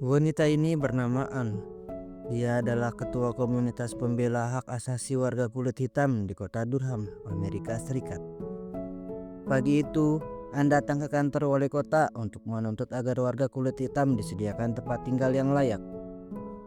Wanita ini bernama Ann. Dia adalah ketua komunitas pembela hak asasi warga kulit hitam di kota Durham, Amerika Serikat. Pagi itu, Ann datang ke kantor wali kota untuk menuntut agar warga kulit hitam disediakan tempat tinggal yang layak.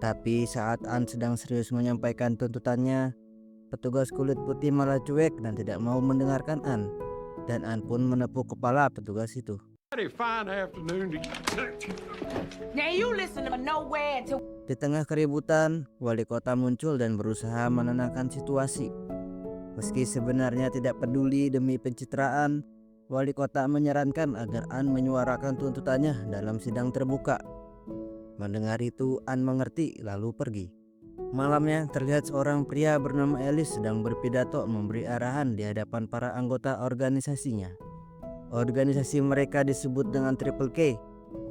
Tapi saat Ann sedang serius menyampaikan tuntutannya, petugas kulit putih malah cuek dan tidak mau mendengarkan Ann. Dan Ann pun menepuk kepala petugas itu. Di tengah keributan, wali kota muncul dan berusaha menenangkan situasi. Meski sebenarnya tidak peduli demi pencitraan, wali kota menyarankan agar Ann menyuarakan tuntutannya dalam sidang terbuka. Mendengar itu, Ann mengerti lalu pergi. Malamnya terlihat seorang pria bernama Ellis sedang berpidato memberi arahan di hadapan para anggota organisasinya. Organisasi mereka disebut dengan Triple K,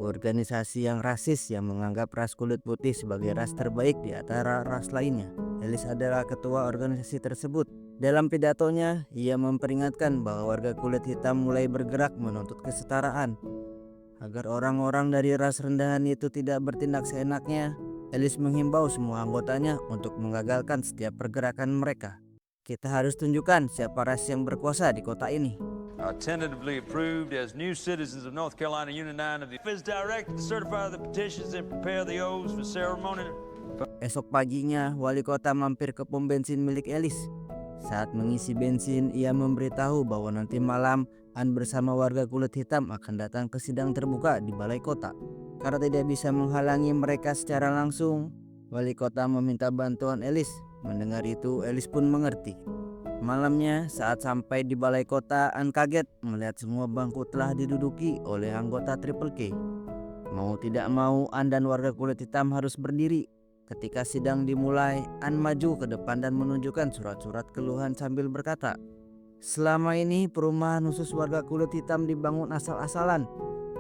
organisasi yang rasis yang menganggap ras kulit putih sebagai ras terbaik di antara ras lainnya. Ellis adalah ketua organisasi tersebut. Dalam pidatonya, ia memperingatkan bahwa warga kulit hitam mulai bergerak menuntut kesetaraan. Agar orang-orang dari ras rendahan itu tidak bertindak seenaknya, Ellis menghimbau semua anggotanya untuk mengagalkan setiap pergerakan mereka. Kita harus tunjukkan siapa ras yang berkuasa di kota ini. Tentatively approved as new citizens of North Carolina Unit 9 of the is directed to certify the petitions and prepare the oaths for ceremony. Esok paginya, wali kota mampir ke pom bensin milik Ellis. Saat mengisi bensin, ia memberitahu bahwa nanti malam Ann bersama warga kulit hitam akan datang ke sidang terbuka di balai kota. Karena tidak bisa menghalangi mereka secara langsung, wali kota meminta bantuan Ellis. Mendengar itu, Ellis pun mengerti. Malamnya, saat sampai di balai kota, Ann kaget melihat semua bangku telah diduduki oleh anggota Triple K. Mau tidak mau, Ann dan warga kulit hitam harus berdiri. Ketika sidang dimulai, Ann maju ke depan dan menunjukkan surat-surat keluhan sambil berkata, "Selama ini perumahan khusus warga kulit hitam dibangun asal-asalan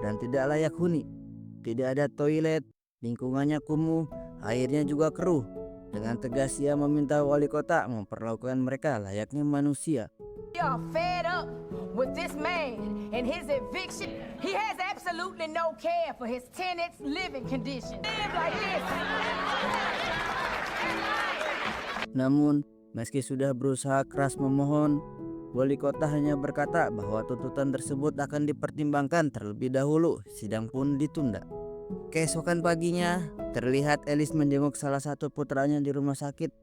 dan tidak layak huni. Tidak ada toilet, lingkungannya kumuh, airnya juga keruh." Dengan tegas ia meminta wali kota memperlakukan mereka layaknya manusia. We are fed up with this man and his eviction. He has absolutely no care for his tenants' living conditions. Live like this. Namun, meski sudah berusaha keras memohon, wali kota hanya berkata bahwa tuntutan tersebut akan dipertimbangkan terlebih dahulu. Sidang pun ditunda. Keesokan paginya, terlihat Ellis menjenguk salah satu putranya di rumah sakit.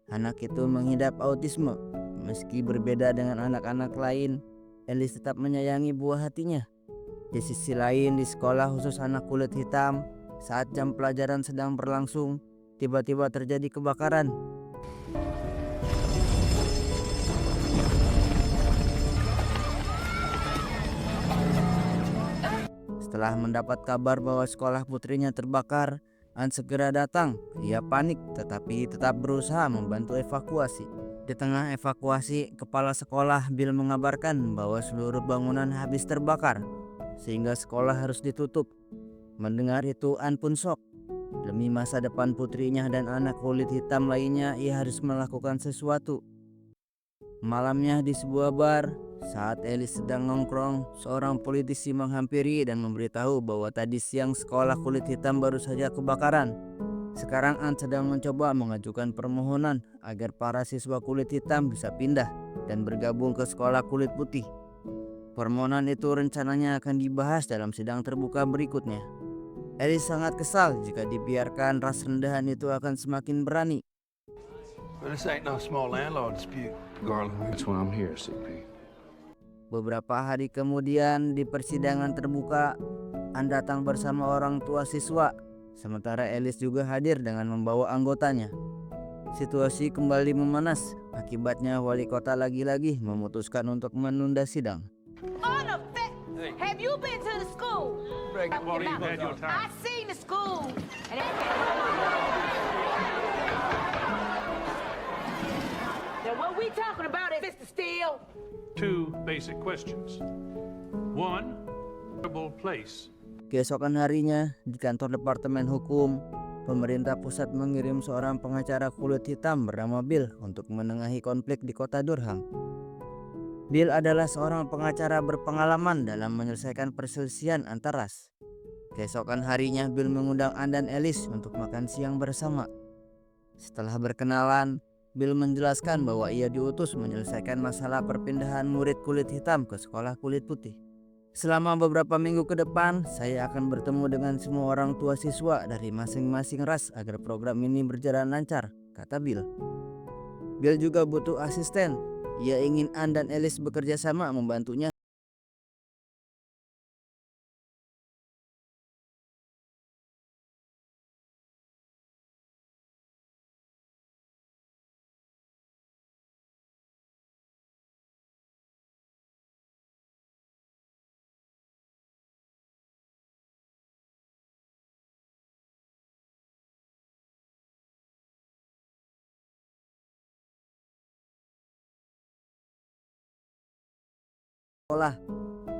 Anak itu mengidap autisme. Meski berbeda dengan anak-anak lain, Ellis tetap menyayangi buah hatinya. Di sisi lain, di sekolah khusus anak kulit hitam, saat jam pelajaran sedang berlangsung, tiba-tiba terjadi kebakaran. Setelah mendapat kabar bahwa sekolah putrinya terbakar, Ann segera datang. Ia panik tetapi tetap berusaha membantu evakuasi. Di tengah evakuasi, kepala sekolah Bill mengabarkan bahwa seluruh bangunan habis terbakar, sehingga sekolah harus ditutup. Mendengar itu, Ann pun shock. Demi masa depan putrinya dan anak kulit hitam lainnya, ia harus melakukan sesuatu. Malamnya di sebuah bar, saat Ellis sedang nongkrong, seorang politisi menghampiri dan memberitahu bahwa tadi siang sekolah kulit hitam baru saja kebakaran. Sekarang Ann sedang mencoba mengajukan permohonan agar para siswa kulit hitam bisa pindah dan bergabung ke sekolah kulit putih. Permohonan itu rencananya akan dibahas dalam sidang terbuka berikutnya. Ellis sangat kesal jika dibiarkan ras rendahan itu akan semakin berani. But this ain't no small landlord dispute, Garland. That's why I'm here, CP. Beberapa hari kemudian di persidangan terbuka, Ann datang bersama orang tua siswa, sementara Ellis juga hadir dengan membawa anggotanya. Situasi kembali memanas, akibatnya wali kota lagi-lagi memutuskan untuk menunda sidang. Have you been to the school? I seen the school. Now what we talking about is Mr. Steele. Two basic questions. One, place. Keesokan harinya, di kantor Departemen Hukum, pemerintah pusat mengirim seorang pengacara kulit hitam bernama Bill untuk menengahi konflik di kota Durham. Bill adalah seorang pengacara berpengalaman dalam menyelesaikan perselisihan antar ras. Keesokan harinya Bill mengundang Ann dan Alice untuk makan siang bersama. Setelah berkenalan, Bill menjelaskan bahwa ia diutus menyelesaikan masalah perpindahan murid kulit hitam ke sekolah kulit putih. Selama beberapa minggu ke depan, saya akan bertemu dengan semua orang tua siswa dari masing-masing ras agar program ini berjalan lancar, kata Bill. Bill juga butuh asisten. Ia ingin Ann dan Alice bekerja sama membantunya. Sekolah.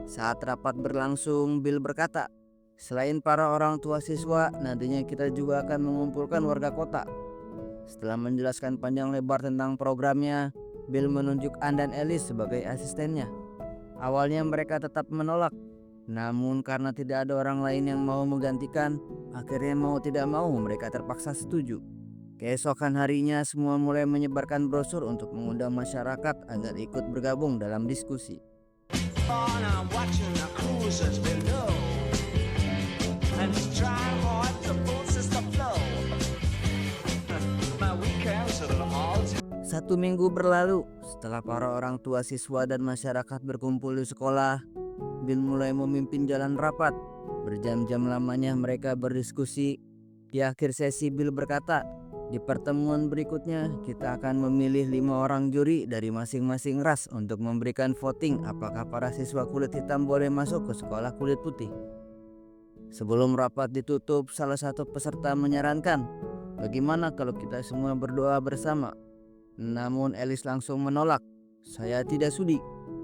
Saat rapat berlangsung, Bill berkata, "Selain para orang tua siswa, nantinya kita juga akan mengumpulkan warga kota." Setelah menjelaskan panjang lebar tentang programnya, Bill menunjuk Ann dan Alice sebagai asistennya. Awalnya mereka tetap menolak, namun karena tidak ada orang lain yang mau menggantikan, akhirnya mau tidak mau mereka terpaksa setuju. Keesokan harinya semua mulai menyebarkan brosur untuk mengundang masyarakat agar ikut bergabung dalam diskusi. I'm watching the cruisers below and trying hard to boost the flow. My weekends are all. 1 minggu berlalu, setelah para orang tua siswa dan masyarakat berkumpul di sekolah, Bill mulai memimpin jalan rapat. Berjam-jam lamanya mereka berdiskusi. Di akhir sesi Bill berkata, "Di pertemuan berikutnya kita akan memilih 5 orang juri dari masing-masing ras untuk memberikan voting apakah para siswa kulit hitam boleh masuk ke sekolah kulit putih." Sebelum rapat ditutup, salah satu peserta menyarankan, "Bagaimana kalau kita semua berdoa bersama?" Namun Alice langsung menolak. "Saya tidak sudi.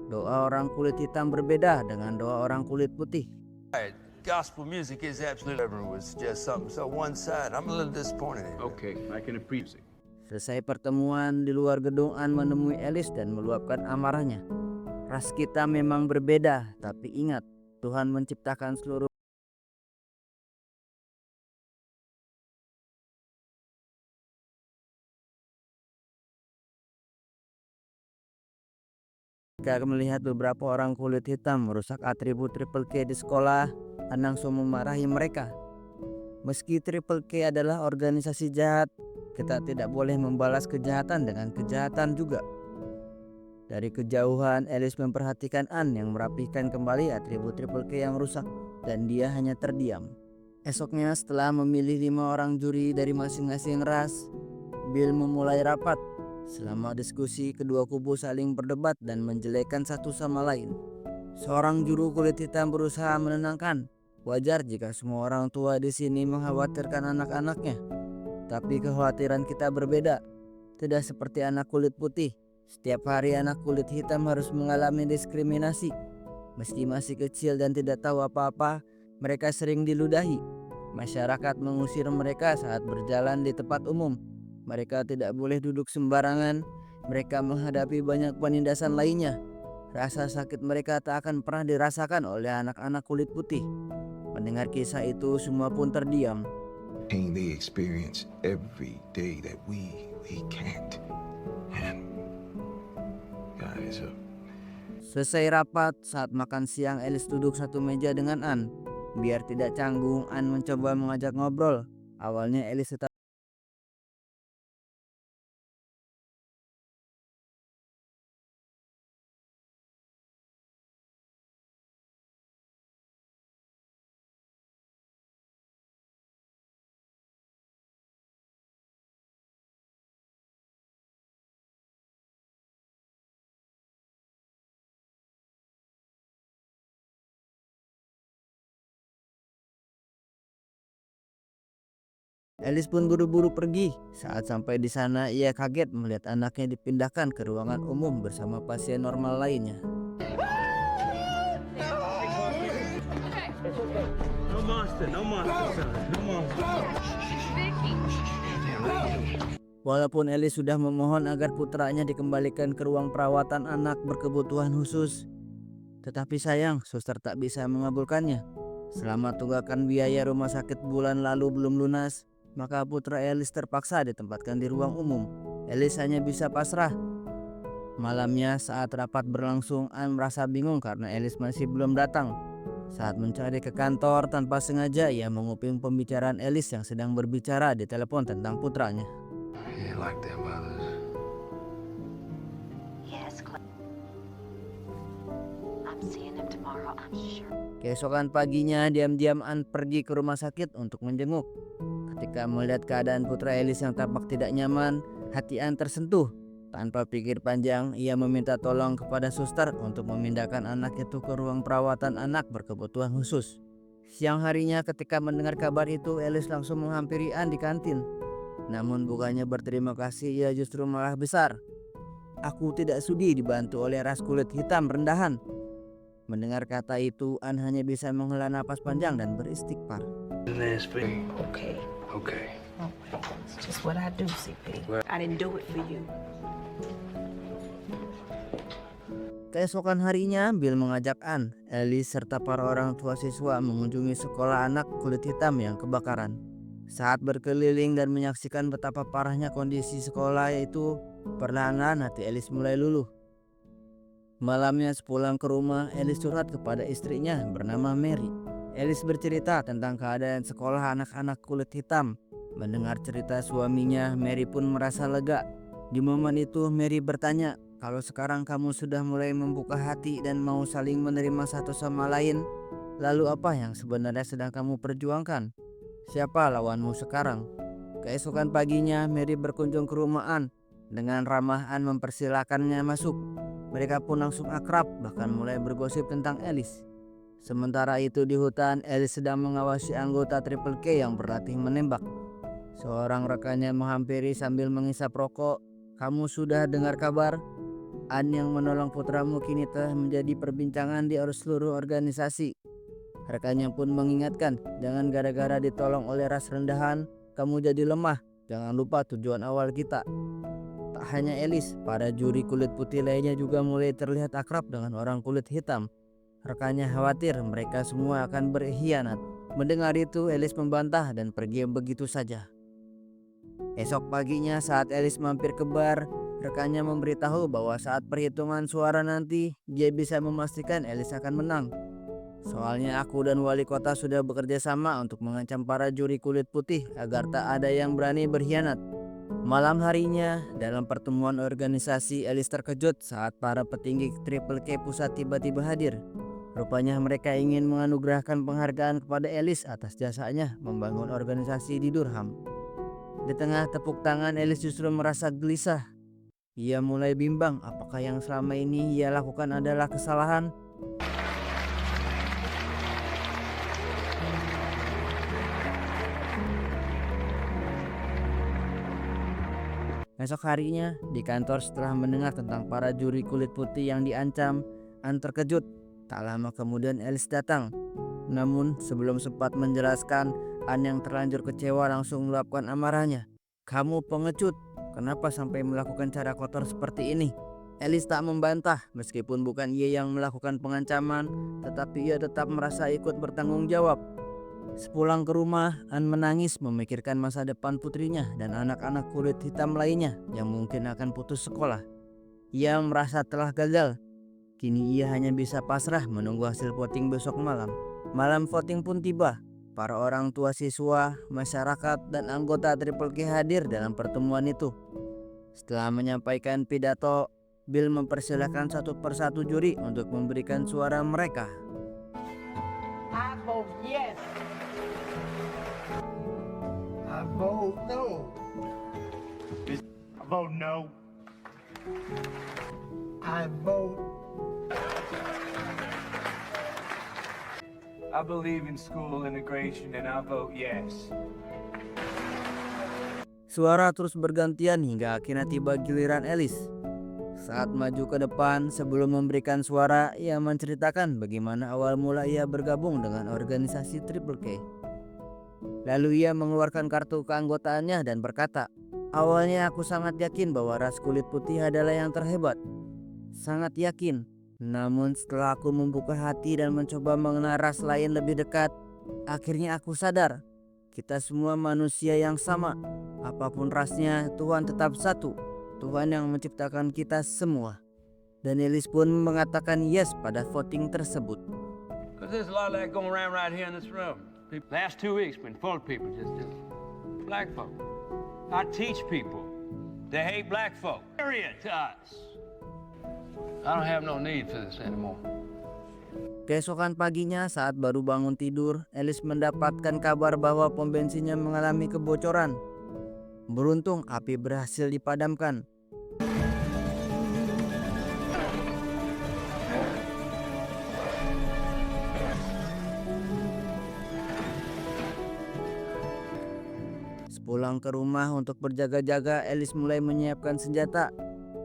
Doa orang kulit hitam berbeda dengan doa orang kulit putih." Gospel music is absolutely was just something so one-sided. I'm a little disappointed in it. Okay, I can appreciate. Selesai pertemuan, di luar gedung Ann menemui Alice dan meluapkan amarahnya. "Ras kita memang berbeda, tapi ingat, Tuhan menciptakan seluruh Ketika melihat beberapa orang kulit hitam merusak atribut Triple K di sekolah, Ann langsung memarahi mereka. Meski Triple K adalah organisasi jahat, kita tidak boleh membalas kejahatan dengan kejahatan juga. Dari kejauhan, Alice memperhatikan Ann yang merapihkan kembali atribut Triple K yang rusak, dan dia hanya terdiam. Esoknya, setelah memilih 5 orang juri dari masing-masing ras, Bill memulai rapat. Selama diskusi, kedua kubu saling berdebat dan menjelekkan satu sama lain. Seorang juru kulit hitam berusaha menenangkan, "Wajar jika semua orang tua di sini mengkhawatirkan anak-anaknya. Tapi kekhawatiran kita berbeda. Tidak seperti anak kulit putih. Setiap hari anak kulit hitam harus mengalami diskriminasi. Meski masih kecil dan tidak tahu apa-apa, mereka sering diludahi. Masyarakat mengusir mereka saat berjalan di tempat umum. Mereka tidak boleh duduk sembarangan. Mereka menghadapi banyak penindasan lainnya. Rasa sakit mereka tak akan pernah dirasakan oleh anak-anak kulit putih." Mendengar kisah itu, semua pun terdiam. Pain they experience every day that we can't. And God is a Selesai rapat, saat makan siang Alice duduk satu meja dengan Ann. Biar tidak canggung, Ann mencoba mengajak ngobrol. Awalnya Alice tetap Alice pun buru-buru pergi. Saat sampai di sana, ia kaget melihat anaknya dipindahkan ke ruangan umum bersama pasien normal lainnya. Walaupun Alice sudah memohon agar putranya dikembalikan ke ruang perawatan anak berkebutuhan khusus, tetapi sayang, suster tak bisa mengabulkannya. Selama tunggakan biaya rumah sakit bulan lalu belum lunas, maka putra Elis terpaksa ditempatkan di ruang umum. Elis hanya bisa pasrah. Malamnya saat rapat berlangsung, Anne merasa bingung karena Elis masih belum datang. Saat mencari ke kantor, tanpa sengaja ia menguping pembicaraan Elis yang sedang berbicara di telepon tentang putranya. You like them others. Yes, I'm seeing him tomorrow, I'm sure. Keesokan paginya, diam-diam Anne pergi ke rumah sakit untuk menjenguk. Ketika melihat keadaan putra Elis yang tampak tidak nyaman, hati Anne tersentuh. Tanpa pikir panjang, ia meminta tolong kepada suster untuk memindahkan anak itu ke ruang perawatan anak berkebutuhan khusus. Siang harinya ketika mendengar kabar itu, Elis langsung menghampiri Anne di kantin. Namun bukannya berterima kasih, ia justru malah besar. "Aku tidak sudi dibantu oleh ras kulit hitam rendahan." Mendengar kata itu, Anne hanya bisa menghela napas panjang dan beristighfar. Okay. Okay. It's just what I do, CP. I didn't do it for you. Keesokan harinya, Bill mengajak Anne, Elis serta para orang tua siswa mengunjungi sekolah anak kulit hitam yang kebakaran. Saat berkeliling dan menyaksikan betapa parahnya kondisi sekolah itu, perlahan-lahan hati Elis mulai luluh. Malamnya sepulang ke rumah, Elis curhat kepada istrinya bernama Mary. Elis bercerita tentang keadaan sekolah anak-anak kulit hitam. Mendengar cerita suaminya, Mary pun merasa lega. Di momen itu Mary bertanya, "Kalau sekarang kamu sudah mulai membuka hati dan mau saling menerima satu sama lain, lalu apa yang sebenarnya sedang kamu perjuangkan? Siapa lawanmu sekarang?" Keesokan paginya Mary berkunjung ke rumah Anne. Dengan ramah Anne mempersilakannya masuk. Mereka pun langsung akrab, bahkan mulai bergosip tentang Elis. Sementara itu di hutan, Elis sedang mengawasi anggota Triple K yang berlatih menembak. Seorang rekannya menghampiri sambil mengisap rokok. "Kamu sudah dengar kabar? Anne yang menolong putramu kini telah menjadi perbincangan di seluruh organisasi." Rekannya pun mengingatkan, "Jangan gara-gara ditolong oleh ras rendahan, kamu jadi lemah. Jangan lupa tujuan awal kita." Tak hanya Elis, para juri kulit putih lainnya juga mulai terlihat akrab dengan orang kulit hitam. Rekannya khawatir mereka semua akan berkhianat. Mendengar itu, Elis membantah dan pergi begitu saja. Esok paginya saat Elis mampir ke bar, rekannya memberitahu bahwa saat perhitungan suara nanti, dia bisa memastikan Elis akan menang. "Soalnya aku dan wali kota sudah bekerja sama untuk mengancam para juri kulit putih agar tak ada yang berani berkhianat." Malam harinya, dalam pertemuan organisasi, Elis terkejut saat para petinggi Triple K pusat tiba-tiba hadir. Rupanya mereka ingin menganugerahkan penghargaan kepada Elis atas jasanya membangun organisasi di Durham. Di tengah tepuk tangan, Elis justru merasa gelisah. Ia mulai bimbang apakah yang selama ini ia lakukan adalah kesalahan. Esok harinya, di kantor setelah mendengar tentang para juri kulit putih yang diancam, Anne terkejut. Tak lama kemudian Elis datang. Namun sebelum sempat menjelaskan, Anne yang terlanjur kecewa langsung meluapkan amarahnya. "Kamu pengecut, kenapa sampai melakukan cara kotor seperti ini?" Elis tak membantah, meskipun bukan ia yang melakukan pengancaman, tetapi ia tetap merasa ikut bertanggung jawab. Sepulang ke rumah, Anne menangis memikirkan masa depan putrinya dan anak-anak kulit hitam lainnya yang mungkin akan putus sekolah. Ia merasa telah gagal. Kini ia hanya bisa pasrah menunggu hasil voting besok malam. Malam voting pun tiba. Para orang tua siswa, masyarakat, dan anggota Triple K hadir dalam pertemuan itu. Setelah menyampaikan pidato, Bill mempersilahkan satu persatu juri untuk memberikan suara mereka. I vote yes. I vote no. I vote no. I vote. I believe in school integration and I vote yes. Suara terus bergantian hingga akhirnya tiba giliran Elis. Saat maju ke depan sebelum memberikan suara, ia menceritakan bagaimana awal mula ia bergabung dengan organisasi Triple K. Lalu ia mengeluarkan kartu keanggotaannya dan berkata, "Awalnya aku sangat yakin bahwa ras kulit putih adalah yang terhebat. Sangat yakin. Namun setelah aku membuka hati dan mencoba mengenal ras lain lebih dekat, akhirnya aku sadar kita semua manusia yang sama. Apapun rasnya, Tuhan tetap satu. Tuhan yang menciptakan kita semua. Dan Ellis pun mengatakan yes pada voting tersebut. Because there's a lot of that going around right here in this room. Last 2 weeks been full of people just black folk. I teach people to hate black folk. Period to us. I don't have no need for this anymore. Keesokan paginya saat baru bangun tidur, Ellis mendapatkan kabar bahwa pom bensinnya mengalami kebocoran. Beruntung api berhasil dipadamkan. Sepulang ke rumah untuk berjaga-jaga, Ellis mulai menyiapkan senjata.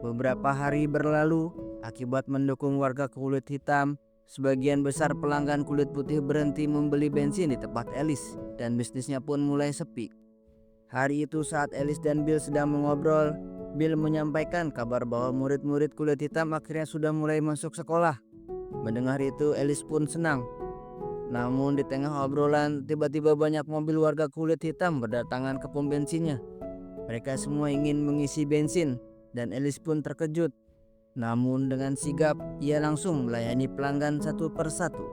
Beberapa hari berlalu, akibat mendukung warga kulit hitam, sebagian besar pelanggan kulit putih berhenti membeli bensin di tempat Ellis dan bisnisnya pun mulai sepi. Hari itu saat Ellis dan Bill sedang mengobrol, Bill menyampaikan kabar bahwa murid-murid kulit hitam akhirnya sudah mulai masuk sekolah. Mendengar itu Ellis pun senang. Namun di tengah obrolan tiba-tiba banyak mobil warga kulit hitam berdatangan ke pom bensinnya. Mereka semua ingin mengisi bensin dan Ellis pun terkejut. Namun dengan sigap, ia langsung melayani pelanggan satu persatu.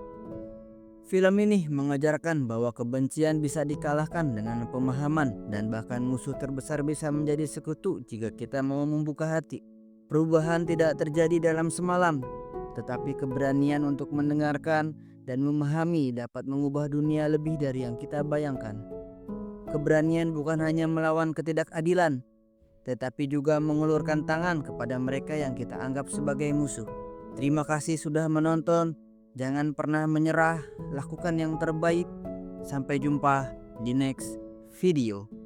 Film ini mengajarkan bahwa kebencian bisa dikalahkan dengan pemahaman dan bahkan musuh terbesar bisa menjadi sekutu jika kita mau membuka hati. Perubahan tidak terjadi dalam semalam, tetapi keberanian untuk mendengarkan dan memahami dapat mengubah dunia lebih dari yang kita bayangkan. Keberanian bukan hanya melawan ketidakadilan, tetapi juga mengulurkan tangan kepada mereka yang kita anggap sebagai musuh. Terima kasih sudah menonton. Jangan pernah menyerah, lakukan yang terbaik. Sampai jumpa di next video.